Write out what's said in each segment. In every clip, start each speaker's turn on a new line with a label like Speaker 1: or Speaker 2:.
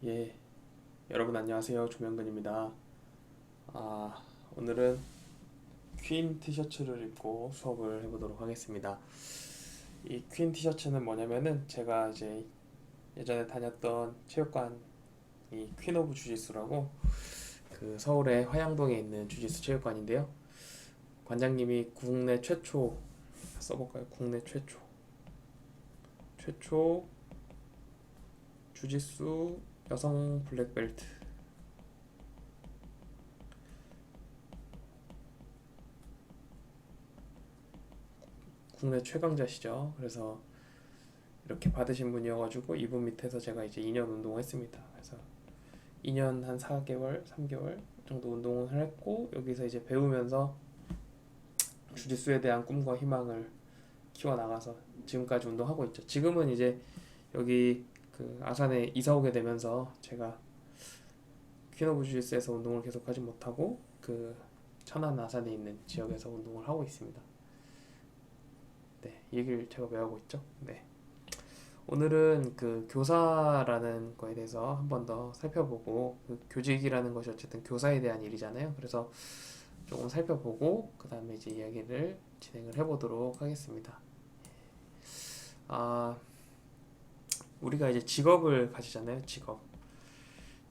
Speaker 1: 예, 여러분 안녕하세요. 조명근입니다. 오늘은 퀸 티셔츠를 입고 수업을 해보도록 하겠습니다. 이 퀸 티셔츠는 뭐냐면은 제가 이제 예전에 다녔던 체육관이 퀸 오브 주짓수라고 그 서울의 화양동에 있는 주짓수 체육관인데요. 관장님이 국내 최초 써볼까요? 국내 최초 주짓수 여성 블랙벨트 국내 최강자시죠. 그래서 이렇게 받으신 분이어가지고 이분 밑에서 제가 이제 2년 운동을 했습니다. 그래서 2년 한 4개월, 3개월 정도 운동을 했고 여기서 이제 배우면서 주짓수에 대한 꿈과 희망을 키워나가서 지금까지 운동하고 있죠. 지금은 이제 여기 그 아산에 이사 오게 되면서 제가 퀸오브 주짓수에서 운동을 계속하지 못하고 그 천안 아산에 있는 지역에서 운동을 하고 있습니다. 네, 이 얘기를 제가 왜 하고 있죠? 네. 오늘은 그 교사라는 거에 대해서 한 번 더 살펴보고 그 교직이라는 것이 어쨌든 교사에 대한 일이잖아요. 그래서 조금 살펴보고 그 다음에 이제 이야기를 진행을 해보도록 하겠습니다. 아, 우리가 이제 직업을 가지잖아요.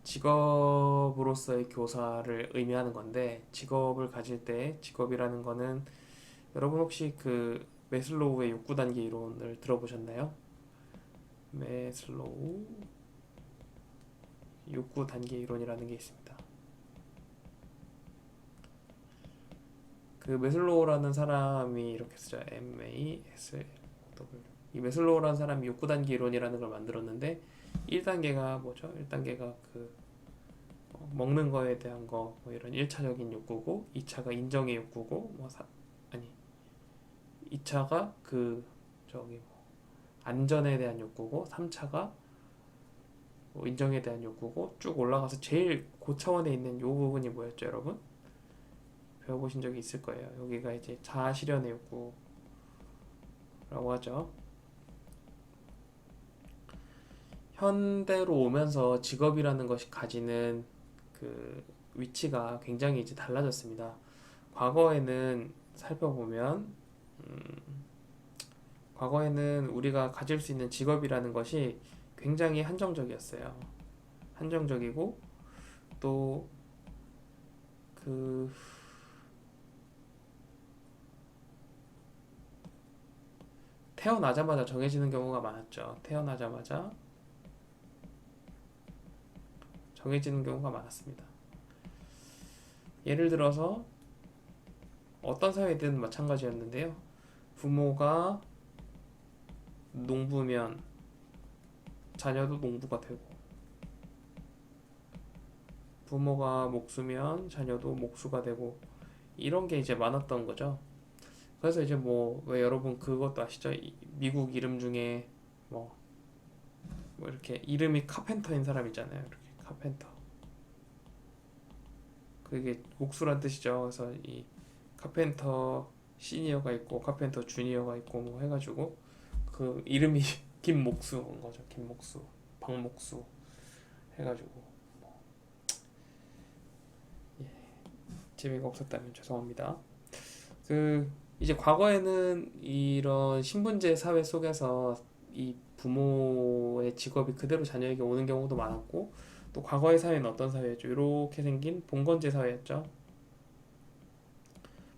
Speaker 1: 직업으로서의 교사를 의미하는 건데 직업을 가질 때 직업이라는 거는 여러분 혹시 그 매슬로우의 욕구 단계 이론을 들어보셨나요? 매슬로우 욕구 단계 이론이라는 게 있습니다. 그 매슬로우라는 사람이 이렇게 쓰죠. MASLW. 이 매슬로우라는 사람이 욕구 단계 이론이라는 걸 만들었는데 1단계가 뭐죠? 1단계가 그 먹는 거에 대한 거 뭐 이런 1차적인 욕구고 2차가 인정의 욕구고 아니 2차가 그 저기 뭐 안전에 대한 욕구고 3차가 뭐 인정에 대한 욕구고 쭉 올라가서 제일 고차원에 있는 요 부분이 뭐였죠, 여러분? 배워보신 적이 있을 거예요. 여기가 이제 자아 실현의 욕구라고 하죠. 현대로 오면서 직업이라는 것이 가지는 그 위치가 굉장히 이제 달라졌습니다. 과거에는 살펴보면 과거에는 우리가 가질 수 있는 직업이라는 것이 굉장히 한정적이었어요. 한정적이고 또 그 태어나자마자 정해지는 경우가 많았죠. 태어나자마자 정해지는 경우가 많았습니다. 예를 들어서 어떤 사회든 마찬가지였는데요. 부모가 농부면 자녀도 농부가 되고 부모가 목수면 자녀도 목수가 되고 이런 게 이제 많았던 거죠. 그래서 이제 뭐 왜 여러분 그것도 아시죠? 미국 이름 중에 뭐, 뭐 이렇게 이름이 카펜터인 사람 있잖아요. 이렇게 카펜터. 그게 목수란 뜻이죠. 그래서 이 카펜터 시니어가 있고 카펜터 주니어가 있고 뭐 해가지고 그 이름이 김목수인 거죠. 김목수, 박목수 해가지고 예, 재미가 없었다면 죄송합니다. 그 이제 과거에는 이런 신분제 사회 속에서 이 부모의 직업이 그대로 자녀에게 오는 경우도 많았고 또 과거의 사회는 어떤 사회였죠? 이렇게 생긴 봉건제 사회였죠.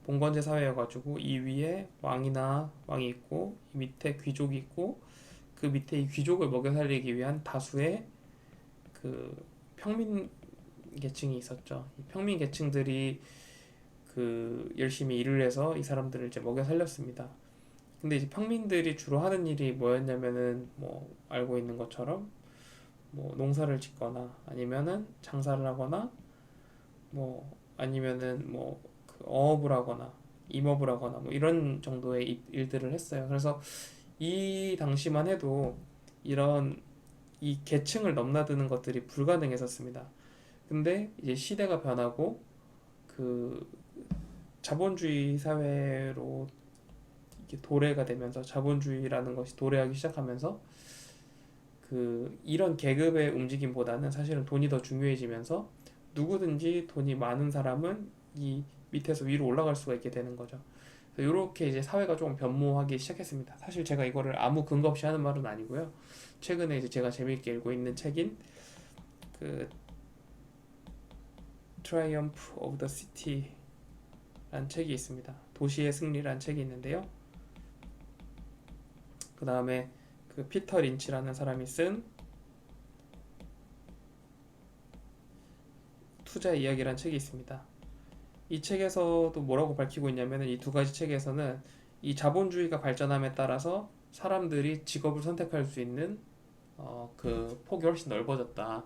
Speaker 1: 봉건제 사회여가지고 이 위에 왕이 있고 이 밑에 귀족이 있고 그 밑에 이 귀족을 먹여 살리기 위한 다수의 그 평민 계층이 있었죠. 이 평민 계층들이 그 열심히 일을 해서 이 사람들을 이제 먹여 살렸습니다. 근데 이제 평민들이 주로 하는 일이 뭐였냐면은 뭐 알고 있는 것처럼 뭐 농사를 짓거나 아니면은 장사를 하거나 뭐 아니면은 뭐그 어업을 하거나 임업을 하거나 뭐 이런 정도의 일들을 했어요. 그래서 이 당시만 해도 이런 이 계층을 넘나드는 것들이 불가능했었습니다. 근데 이제 시대가 변하고 그 자본주의 사회로 이게 도래가 되면서 자본주의라는 것이 도래하기 시작하면서 이런 계급의 움직임보다는 사실은 돈이 더 중요해지면서 누구든지 돈이 많은 사람은 이 밑에서 위로 올라갈 수가 있게 되는 거죠. 이렇게 이제 사회가 조금 변모하기 시작했습니다. 사실 제가 이거를 아무 근거 없이 하는 말은 아니고요. 최근에 이제 제가 재미있게 읽고 있는 책인 그 Triumph of the City라는 책이 있습니다. 도시의 승리라는 책이 있는데요. 그 다음에 그 피터 린치라는 사람이 쓴 투자 이야기라는 책이 있습니다. 이 책에서도 뭐라고 밝히고 있냐면은 이 두 가지 책에서는 이 자본주의가 발전함에 따라서 사람들이 직업을 선택할 수 있는 그 폭이 훨씬 넓어졌다,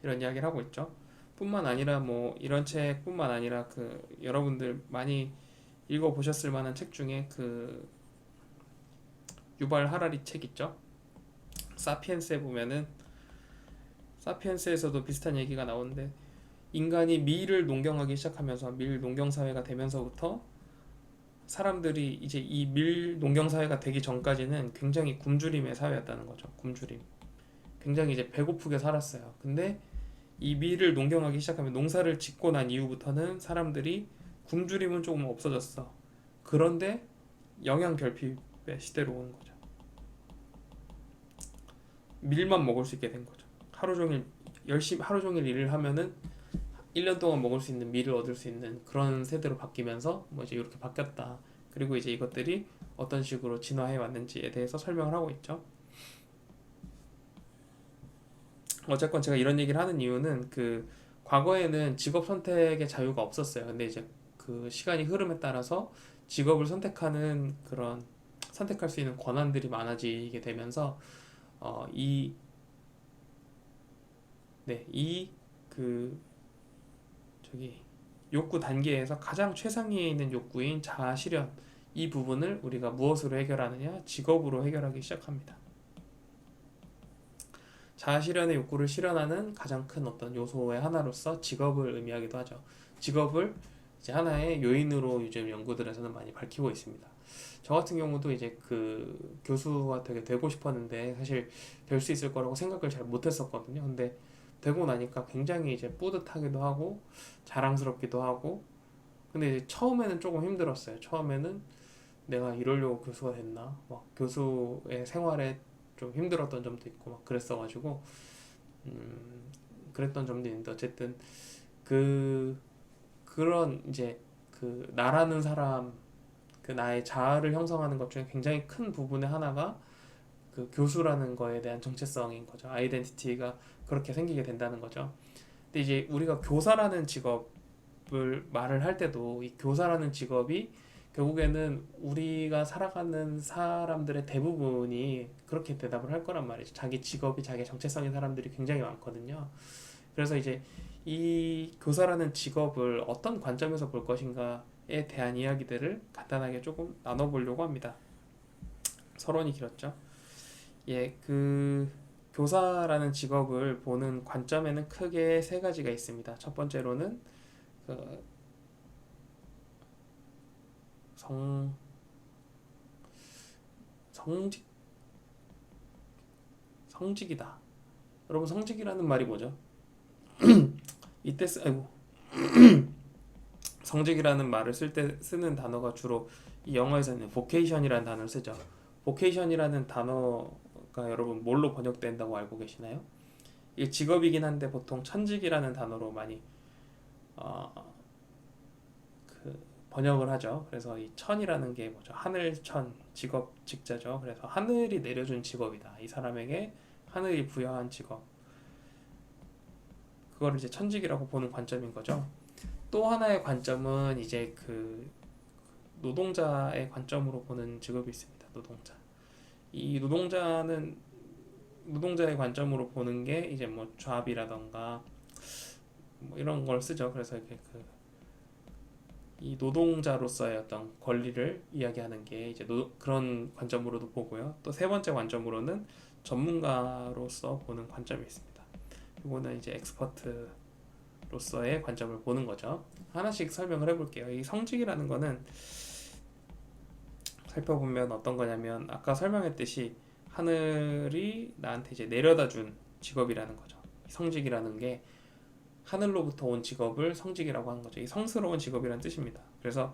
Speaker 1: 이런 이야기를 하고 있죠. 뿐만 아니라 뭐 이런 책뿐만 아니라 그 여러분들 많이 읽어 보셨을 만한 책 중에 그 유발 하라리 책 있죠. 사피엔스에 보면은 사피엔스에서도 비슷한 얘기가 나오는데, 인간이 밀을 농경하기 시작하면서 밀 농경 사회가 되면서부터 사람들이 이제 이 밀 농경 사회가 되기 전까지는 굉장히 굶주림의 사회였다는 거죠. 굶주림. 굉장히 이제 배고프게 살았어요. 근데 이 밀을 농경하기 시작하면, 농사를 짓고 난 이후부터는 사람들이 굶주림은 조금 없어졌어. 그런데 영양 결핍의 시대로 오는 거죠. 밀만 먹을 수 있게 된 거죠. 하루 종일 열심히 하루 종일 일을 하면은 1년 동안 먹을 수 있는 밀을 얻을 수 있는 그런 세대로 바뀌면서 뭐 이제 이렇게 바뀌었다. 그리고 이제 이것들이 어떤 식으로 진화해 왔는지에 대해서 설명을 하고 있죠. 어쨌건 제가 이런 얘기를 하는 이유는 그 과거에는 직업 선택의 자유가 없었어요. 근데 이제 그 시간이 흐름에 따라서 직업을 선택하는 그런 선택할 수 있는 권한들이 많아지게 되면서 어, 이, 네, 저기 욕구 단계에서 가장 최상위에 있는 욕구인 자아 실현, 이 부분을 우리가 무엇으로 해결하느냐? 직업으로 해결하기 시작합니다. 자아 실현의 욕구를 실현하는 가장 큰 어떤 요소의 하나로서 직업을 의미하기도 하죠. 직업을 이제 하나의 요인으로 요즘 연구들에서는 많이 밝히고 있습니다. 저 같은 경우도 이제 그 교수가 되게 되고 싶었는데 사실 될 수 있을 거라고 생각을 잘 못했었거든요. 근데 되고 나니까 굉장히 이제 뿌듯하기도 하고 자랑스럽기도 하고, 근데 이제 처음에는 조금 힘들었어요. 처음에는 내가 이러려고 교수가 됐나? 막 교수의 생활에 좀 힘들었던 점도 있고 막 그랬어가지고 그랬던 점도 있는데, 어쨌든 그 그런 이제 그 나라는 사람, 그 나의 자아를 형성하는 것 중에 굉장히 큰 부분의 하나가 그 교수라는 거에 대한 정체성인 거죠. 아이덴티티가 그렇게 생기게 된다는 거죠. 근데 이제 우리가 교사라는 직업을 말을 할 때도 이 교사라는 직업이 결국에는 우리가 살아가는 사람들의 대부분이 그렇게 대답을 할 거란 말이죠. 자기 직업이 자기 정체성인 사람들이 굉장히 많거든요. 그래서 이제 이 교사라는 직업을 어떤 관점에서 볼 것인가에 대한 이야기들을 간단하게 조금 나눠보려고 합니다. 서론이 길었죠. 예, 그 교사라는 직업을 보는 관점에는 크게 세 가지가 있습니다. 첫 번째로는 그 성 성직 성직이다. 여러분, 성직이라는 말이 뭐죠? 이때 아이고, 성직이라는 말을 쓸 때 쓰는 단어가 주로 이 영어에서는 vocation이라는 단어를 쓰죠. vocation이라는 단어가 여러분 뭘로 번역된다고 알고 계시나요? 이게 직업이긴 한데 보통 천직이라는 단어로 많이 어, 그 번역을 하죠. 그래서 이 천이라는 게 뭐죠? 하늘천, 직업, 직자죠. 그래서 하늘이 내려준 직업이다. 이 사람에게 하늘이 부여한 직업. 그거를 이제 천직이라고 보는 관점인 거죠. 또 하나의 관점은 이제 그 노동자의 관점으로 보는 직업이 있습니다. 노동자. 이 노동자의 관점으로 보는 게 이제 뭐 잡이라던가 뭐 이런 걸 쓰죠. 그래서 이렇게 이 노동자로서의 어떤 권리를 이야기하는 게 이제 그런 관점으로도 보고요. 또 세 번째 관점으로는 전문가로서 보는 관점이 있습니다. 이거는 이제 엑스퍼트로서의 관점을 보는 거죠. 하나씩 설명을 해볼게요. 이 성직이라는 거는 살펴보면 어떤 거냐면, 아까 설명했듯이 하늘이 나한테 이제 내려다 준 직업이라는 거죠. 성직이라는 게 하늘로부터 온 직업을 성직이라고 하는 거죠. 이 성스러운 직업이라는 뜻입니다. 그래서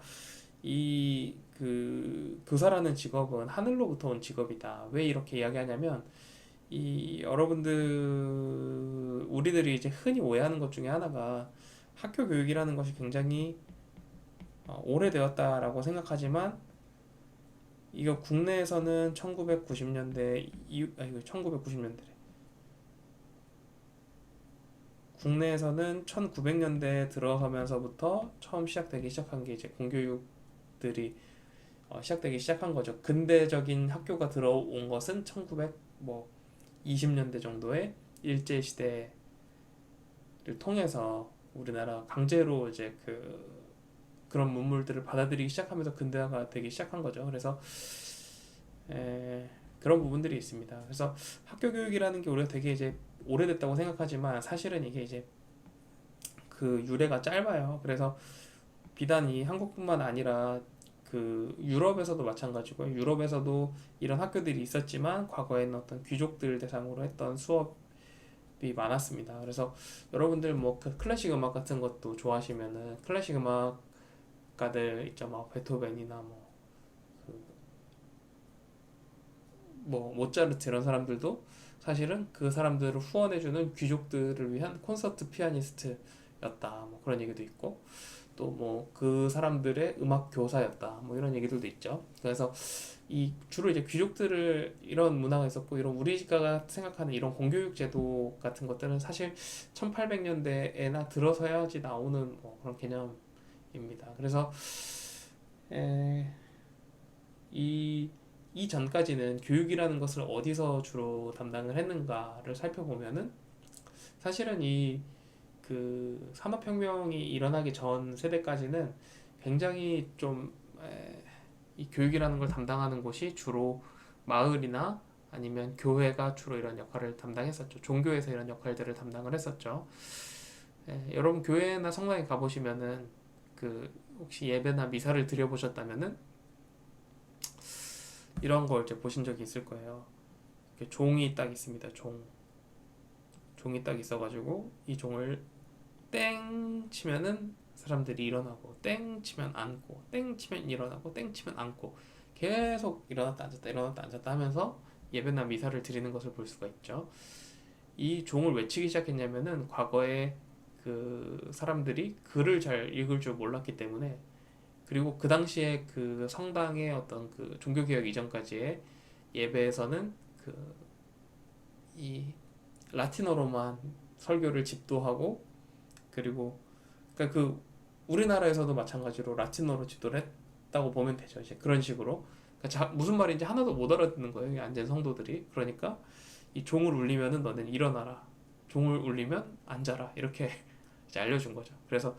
Speaker 1: 이 그 교사라는 직업은 하늘로부터 온 직업이다. 왜 이렇게 이야기하냐면 이 여러분들 우리들이 이제 흔히 오해하는 것 중에 하나가 학교 교육이라는 것이 굉장히 오래되었다라고 생각하지만 이거 국내에서는 1990년대 이거 1990년대래. 국내에서는 1900년대 들어서면서부터 처음 시작되기 시작한 게 이제 공교육들이 시작되기 시작한 거죠. 근대적인 학교가 들어온 것은 1920년대 정도의 일제 시대를 통해서 우리나라 강제로 이제 그런 문물들을 받아들이기 시작하면서 근대화가 되기 시작한 거죠. 그래서 그런 부분들이 있습니다. 그래서 학교 교육이라는 게 우리가 되게 이제 오래됐다고 생각하지만 사실은 이게 이제 그 유래가 짧아요. 그래서 비단 이 한국뿐만 아니라 그 유럽에서도 마찬가지고요. 유럽에서도 이런 학교들이 있었지만 과거에는 어떤 귀족들 대상으로 했던 수업이 많았습니다. 그래서 여러분들 뭐 그 클래식 음악 같은 것도 좋아하시면은 클래식 음악가들 있죠. 뭐 베토벤이나 뭐 모차르트 이런 사람들도 사실은 그 사람들을 후원해주는 귀족들을 위한 콘서트 피아니스트였다. 뭐 그런 얘기도 있고 또 뭐 그 사람들의 음악 교사였다. 뭐 이런 얘기들도 있죠. 그래서 이 주로 이제 귀족들을 이런 문화가 있었고 이런 우리가 생각하는 이런 공교육 제도 같은 것들은 사실 1800년대에나 들어서야지 나오는 뭐 그런 개념입니다. 그래서 이 전까지는 교육이라는 것을 어디서 주로 담당을 했는가를 살펴보면은 사실은 이 그 산업혁명이 일어나기 전 세대까지는 굉장히 좀 이 교육이라는 걸 담당하는 곳이 주로 마을이나 아니면 교회가 주로 이런 역할을 담당했었죠. 종교에서 이런 역할들을 담당을 했었죠. 여러분 교회나 성당에 가보시면은 그 혹시 예배나 미사를 드려보셨다면은 이런 걸 이제 보신 적이 있을 거예요. 이렇게 종이 딱 있습니다. 종이 딱 있어가지고 이 종을 땡 치면은 사람들이 일어나고 땡 치면 앉고 땡 치면 일어나고 땡 치면 앉고 계속 일어났다 앉았다 일어났다 앉았다 하면서 예배나 미사를 드리는 것을 볼 수가 있죠. 이 종을 왜 치기 시작했냐면은 과거에 그 사람들이 글을 잘 읽을 줄 몰랐기 때문에 그리고 그 당시에 그 성당의 어떤 그 종교개혁 이전까지의 예배에서는 그 이 라틴어로만 설교를 집도하고 그리고 그러니까 그 우리나라에서도 마찬가지로 라틴어로 집도를 했다고 보면 되죠. 이제 그런 식으로 그러니까 무슨 말인지 하나도 못 알아듣는 거예요. 이 앉은 성도들이. 그러니까 이 종을 울리면은 너는 일어나라. 종을 울리면 앉아라. 이렇게 이제 알려준 거죠. 그래서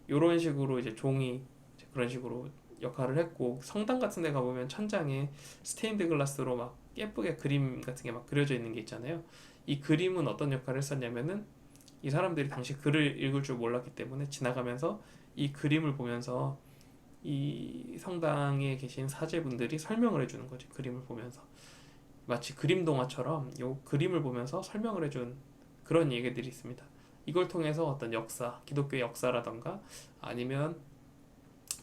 Speaker 1: 이런 식으로 이제 종이 이제 그런 식으로 역할을 했고 성당 같은 데 가보면 천장에 스테인드 글라스로 막 예쁘게 그림 같은 게 막 그려져 있는 게 있잖아요. 이 그림은 어떤 역할을 했었냐면은 이 사람들이 당시 글을 읽을 줄 몰랐기 때문에 지나가면서 이 그림을 보면서 이 성당에 계신 사제분들이 설명을 해주는 거지. 그림을 보면서 마치 그림 동화처럼 요 그림을 보면서 설명을 해준 그런 얘기들이 있습니다. 이걸 통해서 어떤 역사, 기독교의 역사라던가 아니면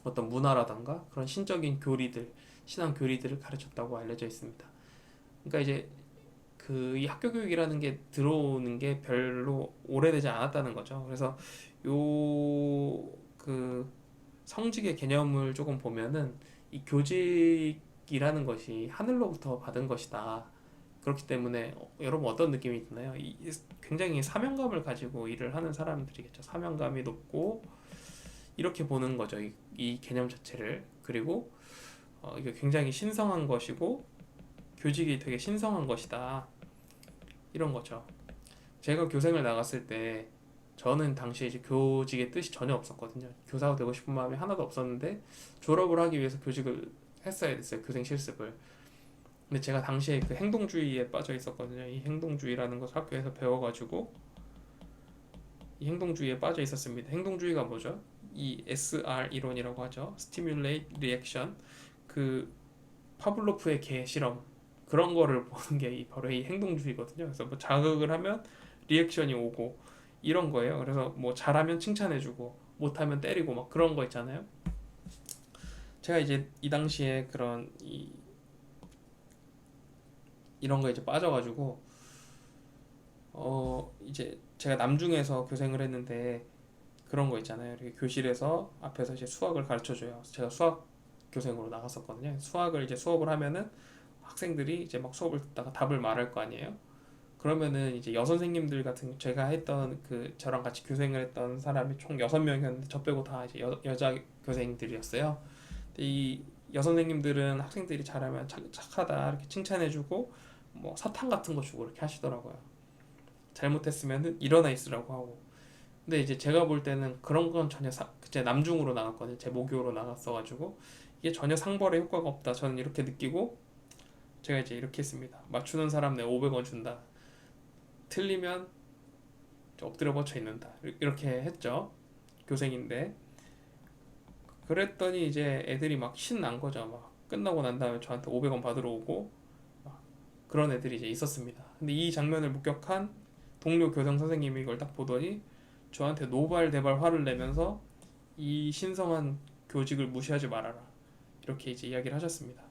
Speaker 1: 어떤 문화라던가 그런 신적인 교리들, 신앙 교리들을 가르쳤다고 알려져 있습니다. 그러니까 이제 그 이 학교 교육이라는 게 들어오는 게 별로 오래되지 않았다는 거죠. 그래서 요 그 성직의 개념을 조금 보면은 이 교직이라는 것이 하늘로부터 받은 것이다. 그렇기 때문에 여러분 어떤 느낌이 드나요? 굉장히 사명감을 가지고 일을 하는 사람들이겠죠. 사명감이 높고 이렇게 보는 거죠. 이 개념 자체를. 그리고 이게 굉장히 신성한 것이고 교직이 되게 신성한 것이다. 이런 거죠. 제가 교생을 나갔을 때 저는 당시에 이제 교직의 뜻이 전혀 없었거든요. 교사가 되고 싶은 마음이 하나도 없었는데 졸업을 하기 위해서 교직을 했어야 됐어요. 교생 실습을. 근데 제가 당시에 그 행동주의에 빠져 있었거든요. 이 행동주의라는 것을 학교에서 배워가지고 이 행동주의에 빠져 있었습니다. 행동주의가 뭐죠? 이 SR 이론이라고 하죠. Stimulate Reaction. 그 파블로프의 개 실험 그런 거를 보는 게 바로 이 행동주의거든요. 그래서 뭐 자극을 하면 리액션이 오고 이런 거예요. 그래서 뭐 잘하면 칭찬해주고 못하면 때리고 막 그런 거 있잖아요. 제가 이제 이 당시에 그런 이런 거에 이제 빠져가지고 이제 제가 남중에서 교생을 했는데 그런 거 있잖아요. 이렇게 교실에서 앞에서 이제 수학을 가르쳐 줘요. 제가 수학 교생으로 나갔었거든요. 수학을 이제 수업을 하면은 학생들이 이제 막 수업을 듣다가 답을 말할 거 아니에요. 그러면은 이제 여선생님들 같은 제가 했던 그 저랑 같이 교생을 했던 사람이 총 6명이었는데 저 빼고 다 이제 여자 교생들이었어요. 근데 이 여선생님들은 학생들이 잘하면 착하다 이렇게 칭찬해주고 뭐 사탕 같은 거 주고 이렇게 하시더라고요. 잘못했으면은 일어나 있으라고 하고. 근데 이제 제가 볼 때는 그런 건 전혀 제 남중으로 나갔거든요. 제 모교로 나갔어가지고 이게 전혀 상벌의 효과가 없다. 저는 이렇게 느끼고 제가 이제 이렇게 했습니다. 맞추는 사람 내 500원 준다. 틀리면 엎드려 버쳐 있는다. 이렇게 했죠. 교생인데 그랬더니 이제 애들이 막 신난 거죠. 막 끝나고 난 다음에 저한테 500원 받으러 오고 막 그런 애들이 이제 있었습니다. 근데 이 장면을 목격한 동료 교장 선생님이 이걸 딱 보더니 저한테 노발대발 화를 내면서 이 신성한 교직을 무시하지 말아라. 이렇게 이제 이야기를 하셨습니다.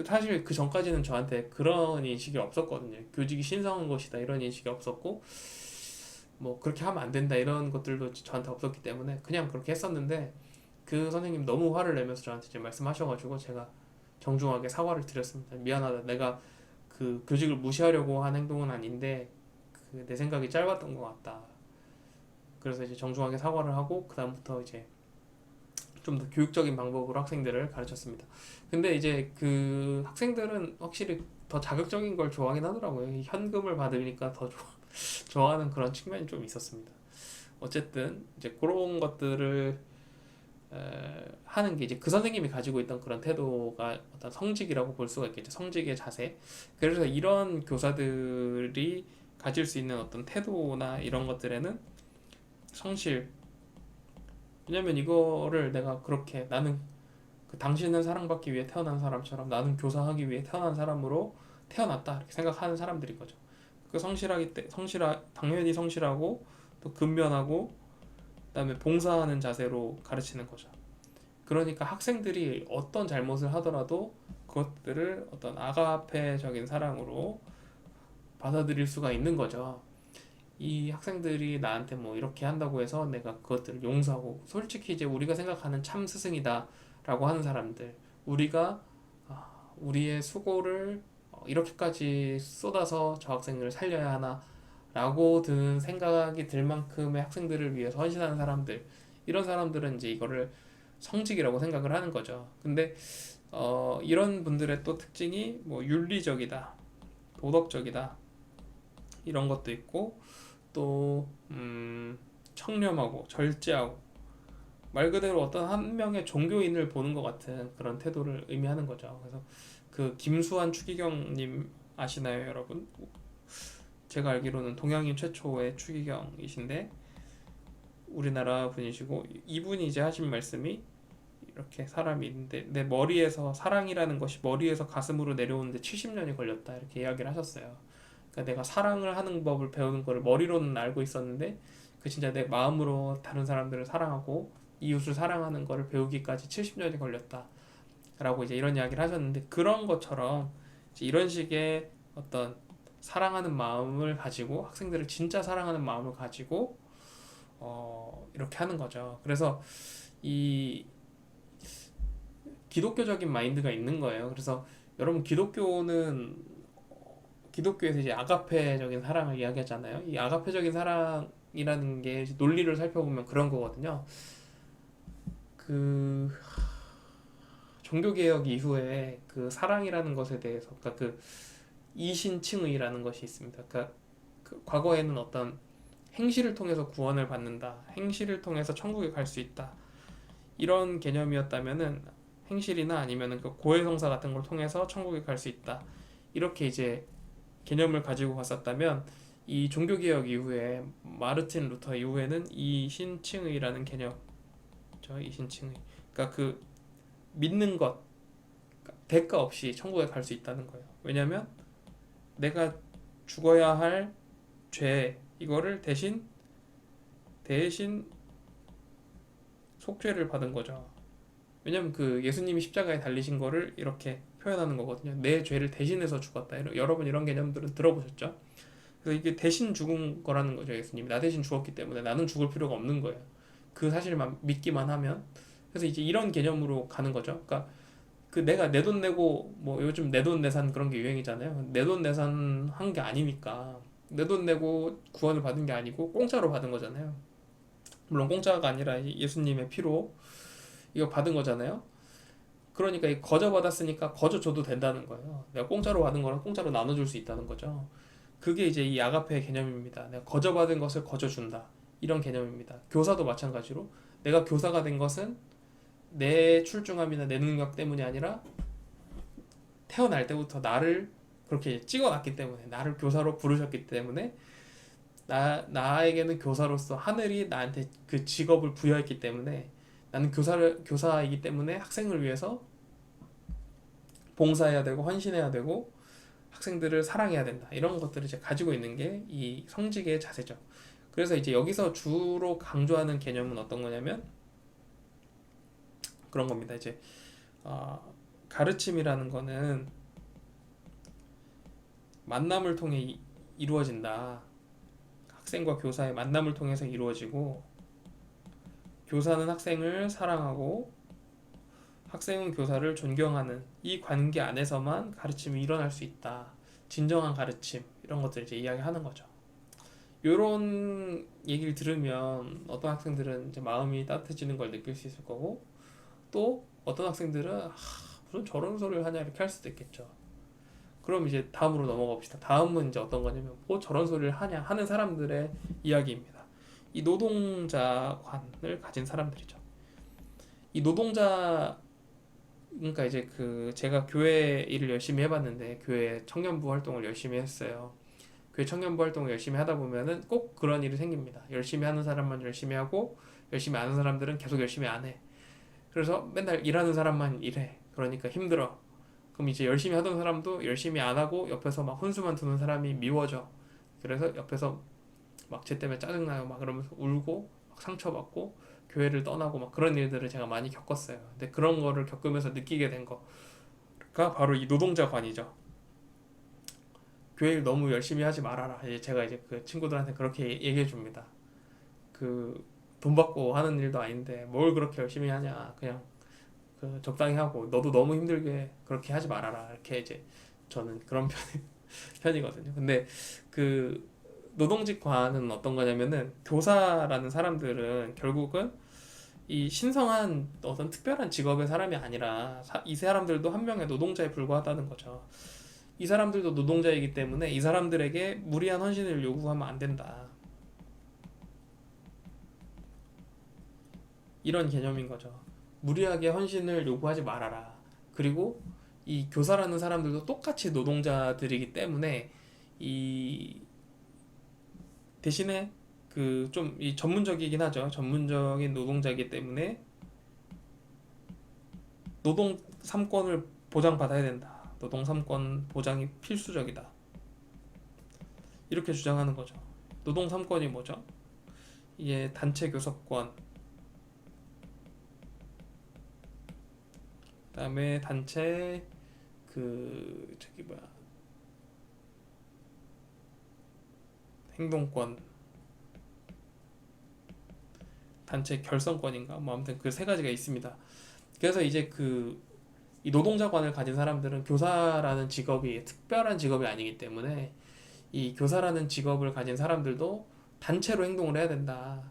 Speaker 1: 사실 그 전까지는 저한테 그런 인식이 없었거든요. 교직이 신성한 것이다 이런 인식이 없었고 뭐 그렇게 하면 안 된다 이런 것들도 저한테 없었기 때문에 그냥 그렇게 했었는데 그 선생님 너무 화를 내면서 저한테 이제 말씀하셔가지고 제가 정중하게 사과를 드렸습니다. 미안하다. 내가 그 교직을 무시하려고 한 행동은 아닌데 그 내 생각이 짧았던 것 같다. 그래서 이제 정중하게 사과를 하고 그 다음부터 이제 좀 더 교육적인 방법으로 학생들을 가르쳤습니다. 근데 이제 그 학생들은 확실히 더 자극적인 걸 좋아하긴 하더라고요. 현금을 받으니까 더 좋아하는 그런 측면이 좀 있었습니다. 어쨌든 이제 그런 것들을 하는 게 이제 그 선생님이 가지고 있던 그런 태도가 어떤 성직이라고 볼 수가 있겠죠. 성직의 자세. 그래서 이런 교사들이 가질 수 있는 어떤 태도나 이런 것들에는 성실. 왜냐면 이거를 내가 그렇게 나는 그 당신은 사랑받기 위해 태어난 사람처럼 나는 교사하기 위해 태어난 사람으로 태어났다 이렇게 생각하는 사람들인 거죠. 그 당연히 성실하고 또 근면하고 그다음에 봉사하는 자세로 가르치는 거죠. 그러니까 학생들이 어떤 잘못을 하더라도 그것들을 어떤 아가페적인 사랑으로 받아들일 수가 있는 거죠. 이 학생들이 나한테 뭐 이렇게 한다고 해서 내가 그것들을 용서하고 솔직히 이제 우리가 생각하는 참 스승이다 라고 하는 사람들 우리가 우리의 수고를 이렇게까지 쏟아서 저 학생을 살려야 하나 라고 드는 생각이 들 만큼의 학생들을 위해서 헌신하는 사람들 이런 사람들은 이제 이거를 성직이라고 생각을 하는 거죠. 근데 이런 분들의 또 특징이 뭐 윤리적이다 도덕적이다 이런 것도 있고 또 청렴하고 절제하고 말 그대로 어떤 한 명의 종교인을 보는 것 같은 그런 태도를 의미하는 거죠. 그래서 그 김수환 추기경님 아시나요, 여러분? 제가 알기로는 동양인 최초의 추기경이신데 우리나라 분이시고 이분이 이제 하신 말씀이 이렇게 사람이 있는데 내 머리에서 사랑이라는 것이 머리에서 가슴으로 내려오는데 70년이 걸렸다 이렇게 이야기를 하셨어요. 그러니까 내가 사랑을 하는 법을 배우는 거를 머리로는 알고 있었는데 그 진짜 내 마음으로 다른 사람들을 사랑하고 이웃을 사랑하는 거를 배우기까지 70년이 걸렸다 라고 이제 이런 이야기를 하셨는데 그런 것처럼 이제 이런 식의 어떤 사랑하는 마음을 가지고 학생들을 진짜 사랑하는 마음을 가지고 이렇게 하는 거죠. 그래서 이 기독교적인 마인드가 있는 거예요. 그래서 여러분 기독교에서 이제 아가페적인 사랑을 이야기하잖아요. 이 아가페적인 사랑이라는 게 논리를 살펴보면 그런 거거든요. 그 종교개혁 이후에 그 사랑이라는 것에 대해서 그러니까 그 이신칭의라는 것이 있습니다. 그러니까 그 과거에는 어떤 행실을 통해서 구원을 받는다. 행실을 통해서 천국에 갈 수 있다. 이런 개념이었다면은 행실이나 아니면은 그 고해성사 같은 걸 통해서 천국에 갈 수 있다. 이렇게 이제 개념을 가지고 갔었다면 이 종교개혁 이후에 마르틴 루터 이후에는 이신칭의라는 개념, 이신칭의. 그러니까 그 믿는 것 대가 없이 천국에 갈 수 있다는 거예요. 왜냐면 내가 죽어야 할 죄 이거를 대신 속죄를 받은 거죠. 왜냐면 그 예수님이 십자가에 달리신 거를 이렇게 표현하는 거거든요. 내 죄를 대신해서 죽었다. 여러분 이런 개념들은 들어보셨죠? 그래서 이게 대신 죽은 거라는 거죠. 예수님이 나 대신 죽었기 때문에 나는 죽을 필요가 없는 거예요. 그 사실만 믿기만 하면. 그래서 이제 이런 개념으로 가는 거죠. 그러니까 그 내가 내 돈 내고 뭐 요즘 내돈내산 그런 게 유행이잖아요. 내돈내산 한 게 아니니까 내 돈 내고 구원을 받은 게 아니고 공짜로 받은 거잖아요. 물론 공짜가 아니라 예수님의 피로 이거 받은 거잖아요. 그러니까 거저 받았으니까 거저 줘도 된다는 거예요. 내가 공짜로 받은 거랑 공짜로 나눠줄 수 있다는 거죠. 그게 이제 이 아가페의 개념입니다. 내가 거저 받은 것을 거저 준다. 이런 개념입니다. 교사도 마찬가지로 내가 교사가 된 것은 내 출중함이나 내 능력 때문이 아니라 태어날 때부터 나를 그렇게 찍어놨기 때문에 나를 교사로 부르셨기 때문에 나에게는 교사로서 하늘이 나한테 그 직업을 부여했기 때문에 나는 교사이기 때문에 학생을 위해서 봉사해야 되고 헌신해야 되고 학생들을 사랑해야 된다. 이런 것들을 이제 가지고 있는 게 이 성직의 자세죠. 그래서 이제 여기서 주로 강조하는 개념은 어떤 거냐면 그런 겁니다. 이제 가르침이라는 거는 만남을 통해 이루어진다. 학생과 교사의 만남을 통해서 이루어지고 교사는 학생을 사랑하고 학생은 교사를 존경하는 이 관계 안에서만 가르침이 일어날 수 있다. 진정한 가르침 이런 것들 이제 이야기하는 거죠. 이런 얘기를 들으면 어떤 학생들은 이제 마음이 따뜻해지는 걸 느낄 수 있을 거고 또 어떤 학생들은 무슨 저런 소리를 하냐 이렇게 할 수도 있겠죠. 그럼 이제 다음으로 넘어가 봅시다. 다음은 이제 어떤 거냐면 뭐 저런 소리를 하냐 하는 사람들의 이야기입니다. 이 노동자관을 가진 사람들이죠. 이 노동자 그러니까 이제 그 제가 교회 일을 열심히 해봤는데 교회 청년부 활동을 열심히 했어요. 교회 청년부 활동을 열심히 하다 보면은 꼭 그런 일이 생깁니다. 열심히 하는 사람만 열심히 하고 열심히 아는 사람들은 계속 열심히 안 해. 그래서 맨날 일하는 사람만 일해. 그러니까 힘들어. 그럼 이제 열심히 하던 사람도 열심히 안 하고 옆에서 막 혼수만 두는 사람이 미워져. 그래서 옆에서 막 쟤 때문에 짜증나요. 막 그러면서 울고 막 상처받고 교회를 떠나고 막 그런 일들을 제가 많이 겪었어요. 근데 그런 거를 겪으면서 느끼게 된 거가 바로 이 노동자관이죠. 교회를 너무 열심히 하지 말아라. 이제 제가 이제 그 친구들한테 그렇게 얘기해 줍니다. 그 돈 받고 하는 일도 아닌데 뭘 그렇게 열심히 하냐. 그냥 그 적당히 하고 너도 너무 힘들게 그렇게 하지 말아라. 이렇게 이제 저는 그런 편이거든요. 근데 그 노동직관은 어떤 거냐면은 교사라는 사람들은 결국은 이 신성한 어떤 특별한 직업의 사람이 아니라 이 사람들도 한 명의 노동자에 불과하다는 거죠. 이 사람들도 노동자이기 때문에 이 사람들에게 무리한 헌신을 요구하면 안 된다. 이런 개념인 거죠. 무리하게 헌신을 요구하지 말아라. 그리고 이 교사라는 사람들도 똑같이 노동자들이기 때문에 이 대신에 그 좀 이 전문적이긴 하죠. 전문적인 노동자이기 때문에 노동 3권을 보장받아야 된다. 노동 3권 보장이 필수적이다. 이렇게 주장하는 거죠. 노동 3권이 뭐죠? 이게 단체 교섭권, 그다음에 단체 그 저기 뭐야 행동권, 단체 결성권인가 뭐 아무튼 그 세 가지가 있습니다. 그래서 이제 그 이 노동자관을 가진 사람들은 교사라는 직업이 특별한 직업이 아니기 때문에 이 교사라는 직업을 가진 사람들도 단체로 행동을 해야 된다.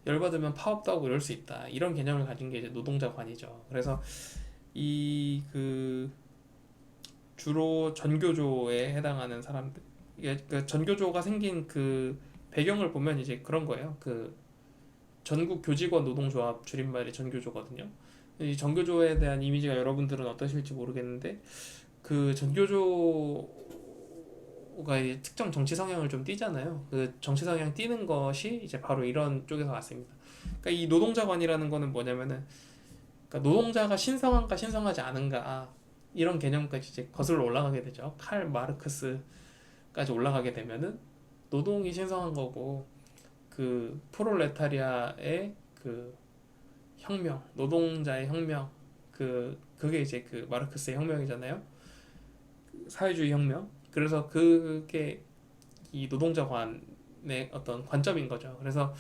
Speaker 1: 열받으면 파업도 하고 이럴 수 있다. 이런 개념을 가진 게 이제 노동자관이죠. 그래서 이 그 주로 전교조에 해당하는 사람들, 이게 그 전교조가 생긴 그 배경을 보면 이제 그런 거예요. 그 전국 교직원 노동조합 줄임말이 전교조거든요. 이 전교조에 대한 이미지가 여러분들은 어떠실지 모르겠는데 그 전교조가 이제 특정 정치 성향을 좀 띠잖아요. 그 정치 성향 띠는 것이 이제 바로 이런 쪽에서 왔습니다. 그러니까 이 노동자관이라는 거는 뭐냐면은 그러니까 노동자가 신성한가 신성하지 않은가 이런 개념까지 이제 거슬러 올라가게 되죠. 칼 마르크스까지 올라가게 되면은 노동이 신성한 거고 그 프롤레타리아의 그 혁명, 노동자의 혁명, 그게 이제 그 마르크스의 혁명이잖아요. 사회주의 혁명. 그래서 그게 이 노동자관의 어떤 관점인 거죠. 그래서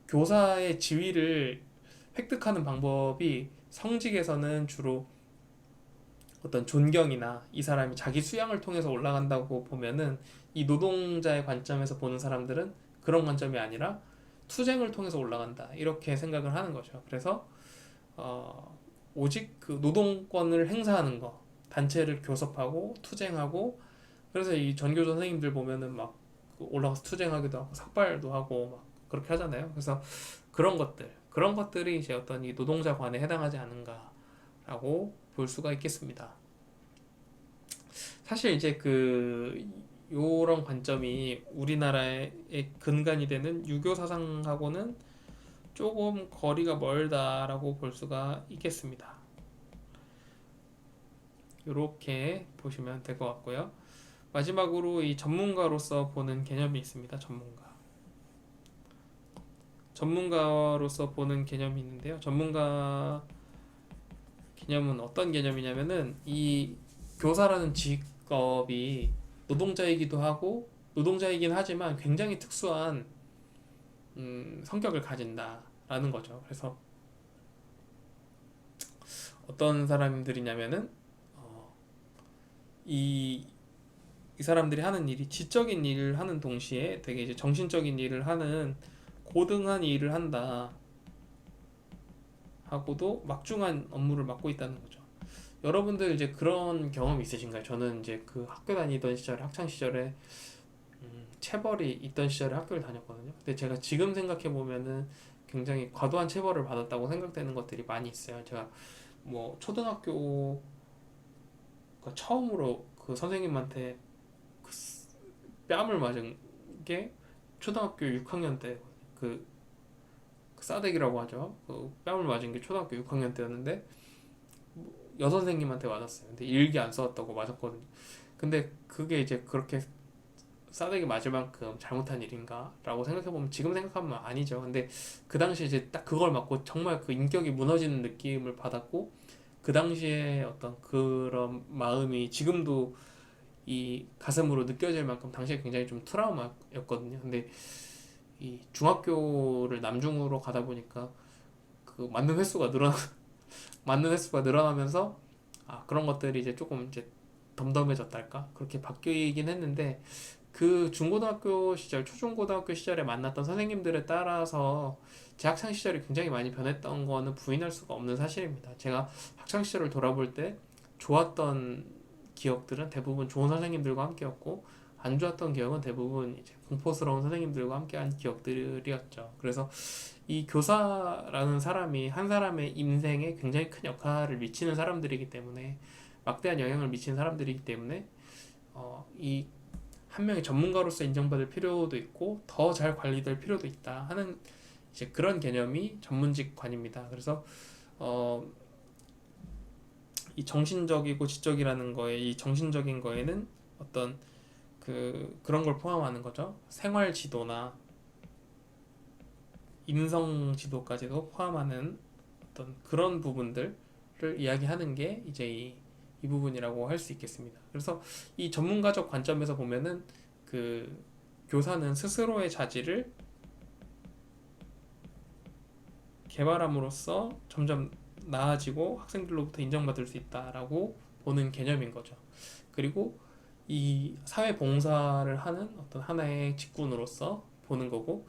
Speaker 1: 교사의 지위를 획득하는 방법이 성직에서는 주로 어떤 존경이나 이 사람이 자기 수양을 통해서 올라간다고 보면은 이 노동자의 관점에서 보는 사람들은 그런 관점이 아니라 투쟁을 통해서 올라간다 이렇게 생각을 하는 거죠. 그래서 오직 그 노동권을 행사하는 거, 단체를 교섭하고 투쟁하고, 그래서 이 전교조 선생님들 보면은 막 올라가서 투쟁하기도 하고 삭발도 하고 막 그렇게 하잖아요. 그래서 그런 것들이 이제 어떤 이 노동자관에 해당하지 않은가라고 볼 수가 있겠습니다. 사실 이제 요런 관점이 우리나라의 근간이 되는 유교 사상하고는 조금 거리가 멀다라고 볼 수가 있겠습니다. 이렇게 보시면 될 것 같고요. 마지막으로 이 전문가로서 보는 개념이 있습니다. 전문가로서 보는 개념이 있는데요. 전문가 개념은 어떤 개념이냐면은 이 교사라는 직업이 노동자이기도 하고 노동자이긴 하지만 굉장히 특수한 성격을 가진다라는 거죠. 그래서 어떤 사람들이냐면은 이 사람들이 하는 일이 지적인 일을 하는 동시에 되게 이제 정신적인 일을 하는 고등한 일을 한다 하고도 막중한 업무를 맡고 있다는 거죠. 여러분들 이제 그런 경험 있으신가요? 저는 이제 그 학교 다니던 시절에 학창 시절에 체벌이 있던 시절에 학교를 다녔거든요. 근데 제가 지금 생각해 보면은 굉장히 과도한 체벌을 받았다고 생각되는 것들이 많이 있어요. 제가 뭐 초등학교 처음으로 그 선생님한테 뺨을 맞은 게 초등학교 6학년 때 그 싸대기라고 하죠. 그 뺨을 맞은 게 초등학교 6학년 때였는데 여선생님한테 맞았어요. 근데 일기 안 써왔다고 맞았거든요. 근데 그게 이제 그렇게 싸대기 맞을 만큼 잘못한 일인가? 라고 생각해보면 지금 생각하면 아니죠. 근데 그 당시에 이제 딱 그걸 맞고 정말 그 인격이 무너지는 느낌을 받았고 그 당시에 어떤 그런 마음이 지금도 이 가슴으로 느껴질 만큼 당시에 굉장히 좀 트라우마였거든요. 근데 이 중학교를 남중으로 가다 보니까 그 맞는 횟수가 늘어나면서 그런 것들이 이제 조금 이제 덤덤해졌달까 그렇게 바뀌긴 했는데 그 중고등학교 시절, 초중고등학교 시절에 만났던 선생님들에 따라서 제 학창 시절이 굉장히 많이 변했던 거는 부인할 수가 없는 사실입니다. 제가 학창 시절을 돌아볼 때 좋았던 기억들은 대부분 좋은 선생님들과 함께였고 안 좋았던 기억은 대부분 이제 공포스러운 선생님들과 함께한 기억들이었죠. 그래서 이 교사라는 사람이 한 사람의 인생에 굉장히 큰 역할을 미치는 사람들이기 때문에 막대한 영향을 미치는 사람들이기 때문에 이 한 명의 전문가로서 인정받을 필요도 있고 더 잘 관리될 필요도 있다 하는 이제 그런 개념이 전문직관입니다. 그래서 이 정신적이고 지적이라는 거에 이 정신적인 거에는 어떤 그런 걸 포함하는 거죠. 생활 지도나 인성 지도까지도 포함하는 어떤 그런 부분들을 이야기하는 게 이제 이 부분이라고 할 수 있겠습니다. 그래서 이 전문가적 관점에서 보면은 그 교사는 스스로의 자질을 개발함으로써 점점 나아지고 학생들로부터 인정받을 수 있다라고 보는 개념인 거죠. 그리고 이 사회 봉사를 하는 어떤 하나의 직군으로서 보는 거고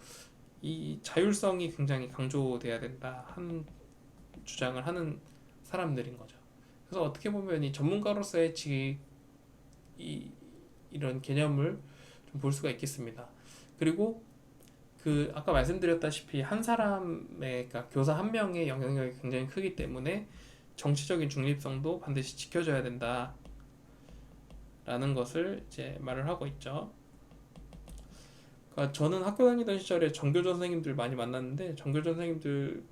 Speaker 1: 이 자율성이 굉장히 강조돼야 된다 하는 주장을 하는 사람들인 거죠. 그래서 어떻게 보면 이 전문가로서의 이런 개념을 좀 볼 수가 있겠습니다. 그리고 아까 말씀드렸다시피 한 사람의 그러니까 교사 한 명의 영향력이 굉장히 크기 때문에 정치적인 중립성도 반드시 지켜져야 된다라는 것을 이제 말을 하고 있죠. 그러니까 저는 학교 다니던 시절에 정교조 선생님들 많이 만났는데 정교조 선생님들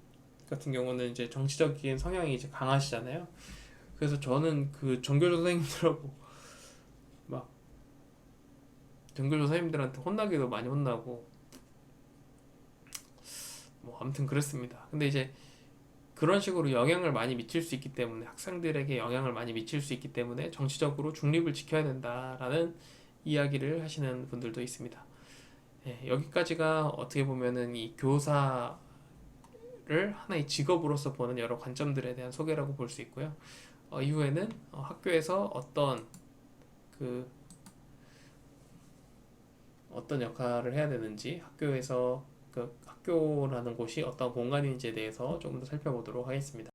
Speaker 1: 같은 경우는 이제 정치적인 성향이 이제 강하시잖아요. 그래서 저는 그 전교조 선생님들하고 막 전교조 선생님들한테 혼나기도 많이 혼나고 뭐 아무튼 그랬습니다. 근데 이제 그런 식으로 영향을 많이 미칠 수 있기 때문에 학생들에게 영향을 많이 미칠 수 있기 때문에 정치적으로 중립을 지켜야 된다라는 이야기를 하시는 분들도 있습니다. 예, 여기까지가 어떻게 보면은 이 교사를 하나의 직업으로서 보는 여러 관점들에 대한 소개라고 볼 수 있고요. 이후에는 학교에서 그 어떤 역할을 해야 되는지 학교에서 그 학교라는 곳이 어떤 공간인지에 대해서 조금 더 살펴보도록 하겠습니다.